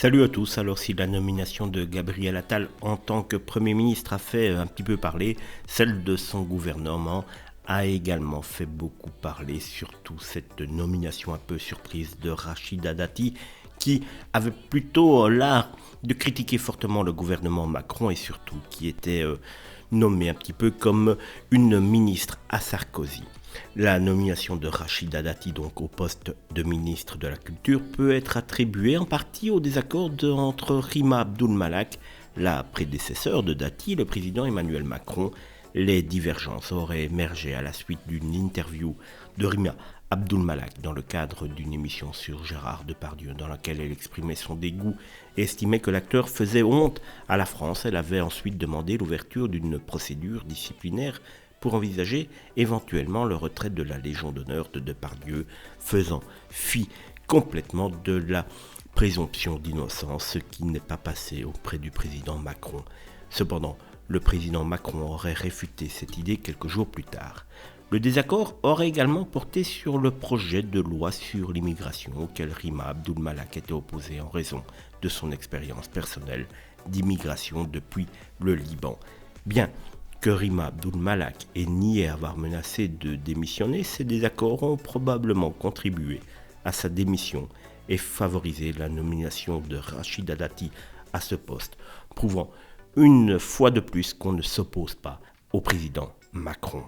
Salut à tous. Alors si la nomination de Gabriel Attal en tant que Premier ministre a fait un petit peu parler, celle de son gouvernement a également fait beaucoup parler, surtout cette nomination un peu surprise de Rachida Dati, qui avait plutôt l'art de critiquer fortement le gouvernement Macron et surtout qui était nommée un petit peu comme une ministre à Sarkozy. La nomination de Rachida Dati donc au poste de ministre de la Culture peut être attribuée en partie au désaccord entre Rima Abdul Malak, la prédécesseure de Dati, et le président Emmanuel Macron. Les divergences auraient émergé à la suite d'une interview de Rima Abdul Malak dans le cadre d'une émission sur Gérard Depardieu dans laquelle elle exprimait son dégoût et estimait que l'acteur faisait honte à la France. Elle avait ensuite demandé l'ouverture d'une procédure disciplinaire pour envisager éventuellement le retrait de la Légion d'honneur de Depardieu, faisant fi complètement de la présomption d'innocence, ce qui n'est pas passé auprès du président Macron. Cependant, le président Macron aurait réfuté cette idée quelques jours plus tard. Le désaccord aurait également porté sur le projet de loi sur l'immigration auquel Rima Abdul Malak était opposée en raison de son expérience personnelle d'immigration depuis le Liban. Bien que Rima Abdul Malak ait nié avoir menacé de démissionner, ces désaccords ont probablement contribué à sa démission et favorisé la nomination de Rachida Dati à ce poste, prouvant une fois de plus qu'on ne s'oppose pas au président Macron.